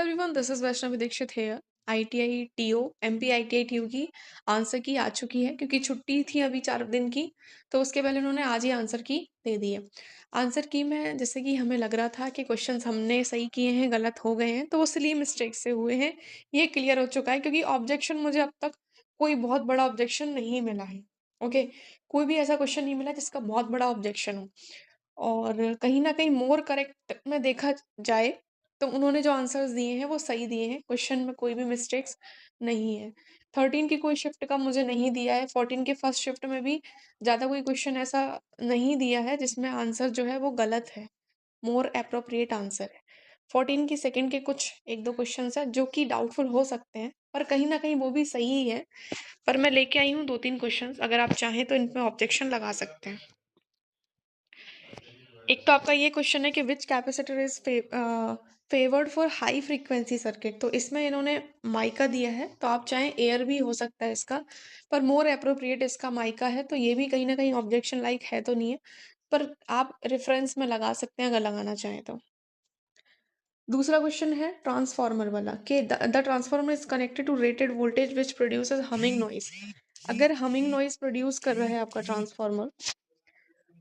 Everyone, this is Vaishnavi Dixit here. ITI TO MP ITI TO की answer key आ चुकी है क्योंकि छुट्टी थी अभी 4 दिन की। तो उसके पहले उन्होंने आज ही आंसर की दे दी है। आंसर की में जैसे कि हमें लग रहा था कि क्वेश्चंस हमने सही किए हैं, गलत हो गए हैं, तो वो सिली मिस्टेक से हुए हैं। ये क्लियर हो चुका है क्योंकि ऑब्जेक्शन मुझे अब तक कोई बहुत बड़ा ऑब्जेक्शन नहीं मिला है। ओके, कोई भी ऐसा क्वेश्चन नहीं मिला जिसका बहुत बड़ा ऑब्जेक्शन हो। और कहीं न कहीं मोर करेक्ट में देखा जाए, तो उन्होंने जो आंसर्स दिए हैं वो सही दिए हैं, क्वेश्चन में कोई भी मिस्टेक्स नहीं है। 13 की कोई शिफ्ट का मुझे नहीं दिया है, 14 के फर्स्ट शिफ्ट में भी ज़्यादा कोई क्वेश्चन ऐसा नहीं दिया है जिसमें आंसर जो है वो गलत है, मोर एप्रोप्रिएट आंसर है। 14 की सेकंड के कुछ 1-2 क्वेश्चन्स हैं जो कि डाउटफुल हो सकते हैं, पर कहीं न कहीं वो भी सही ही है। पर मैं लेके आई हूँ 2-3 क्वेश्चन्स, अगर आप चाहें तो इन पे ऑब्जेक्शन लगा सकते हैं। एक तो आपका ये क्वेश्चन है कि which capacitor is favoured for high frequency circuit, तो इसमें इन्होंने माइका दिया है, तो आप चाहें एयर भी हो सकता है इसका, पर मोर अप्रोप्रिएट इसका माइका है, तो ये भी कहीं ना कहीं ऑब्जेक्शन लाइक है तो नहीं है, पर आप रेफरेंस में लगा सकते हैं अगर लगाना चाहें तो। दूसरा क्वेश्चन है ट्रांसफार्मर वाला कि the transformer is connected to rated voltage which produces humming noise. अगर हमिंग नॉइज प्रोड्यूस कर रहा है आपका ट्रांसफार्मर,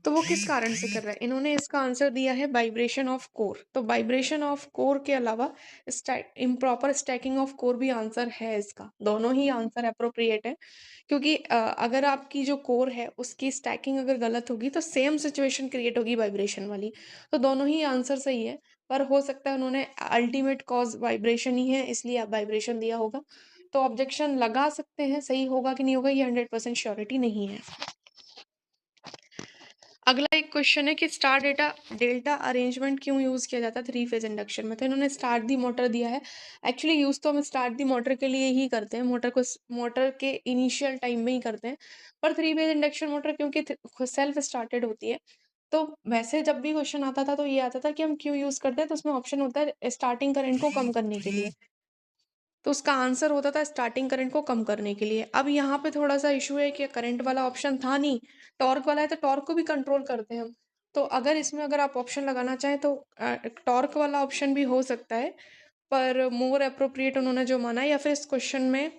तो वो किस कारण से कर रहा है? इन्होंने इसका आंसर दिया है वाइब्रेशन ऑफ कोर। तो वाइब्रेशन ऑफ कोर के अलावा इम्प्रॉपर स्टैकिंग ऑफ कोर भी आंसर है इसका। दोनों ही आंसर अप्रोप्रिएट है क्योंकि अगर आपकी जो कोर है उसकी स्टैकिंग अगर गलत होगी तो सेम सिचुएशन क्रिएट होगी वाइब्रेशन वाली। तो दोनों ही आंसर सही है, पर हो सकता है उन्होंने अल्टीमेट कॉज वाइब्रेशन ही है इसलिए वाइब्रेशन दिया होगा। तो ऑब्जेक्शन लगा सकते हैं, सही होगा कि नहीं होगा ये 100% श्योरिटी नहीं है। अगला एक क्वेश्चन है कि स्टार डेटा डेल्टा अरेंजमेंट क्यों यूज किया जाता है 3 फेज इंडक्शन में। तो इन्होंने स्टार्ट दी मोटर दिया है। एक्चुअली यूज तो हम स्टार्ट दी मोटर के लिए ही करते हैं, मोटर के इनिशियल टाइम में ही करते हैं। पर 3 फेज इंडक्शन मोटर क्योंकि सेल्फ स्टार्टेड होती है, तो वैसे जब भी क्वेश्चन आता था तो ये आता था कि हम क्यों यूज करते हैं, तो उसमें ऑप्शन होता है स्टार्टिंग करंट को कम करने के लिए। तो उसका आंसर होता था स्टार्टिंग करंट को कम करने के लिए। अब यहाँ पे थोड़ा-सा इश्यू है कि करंट वाला ऑप्शन था नहीं, टॉर्क वाला है, तो टॉर्क को भी कंट्रोल करते हैं हम। तो अगर इसमें अगर आप ऑप्शन लगाना चाहें तो टॉर्क वाला ऑप्शन भी हो सकता है, पर मोर एप्रोप्रिएट उन्होंने जो माना है, या फिर इस क्वेश्चन में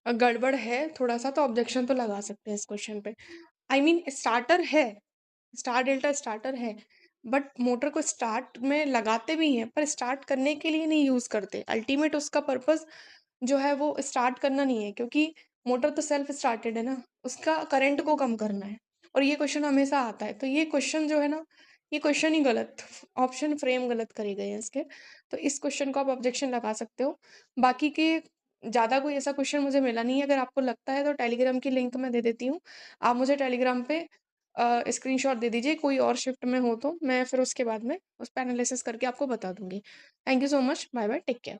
गड़बड़ है थोड़ा-सा, तो ऑब्जेक्शन तो लगा सकते हैं इस क्वेश्चन पे। आई मीन स्टार्टर है, स्टार डेल्टा स्टार्टर है, बट मोटर को स्टार्ट में लगाते भी हैं, पर स्टार्ट करने के लिए नहीं यूज़ करते। अल्टीमेट उसका पर्पस जो है वो स्टार्ट करना नहीं है, क्योंकि मोटर तो सेल्फ स्टार्टेड है ना, उसका करंट को कम करना है। और ये क्वेश्चन हमेशा आता है, तो ये क्वेश्चन जो है ना, ये क्वेश्चन ही गलत, ऑप्शन फ्रेम गलत करे गए हैं इसके। तो इस क्वेश्चन को आप ऑब्जेक्शन लगा सकते हो। बाकी के ज़्यादा कोई ऐसा क्वेश्चन मुझे मिला नहीं है। अगर आपको लगता है तो टेलीग्राम की लिंक मैं दे देती हूँ। आप मुझे टेलीग्राम पे स्क्रीनशॉट दे दीजिए कोई और शिफ्ट में हो तो, मैं फिर उसके बाद में उस पे एनालिसिस करके आपको बता दूँगी। Thank you so much. Bye bye, take care.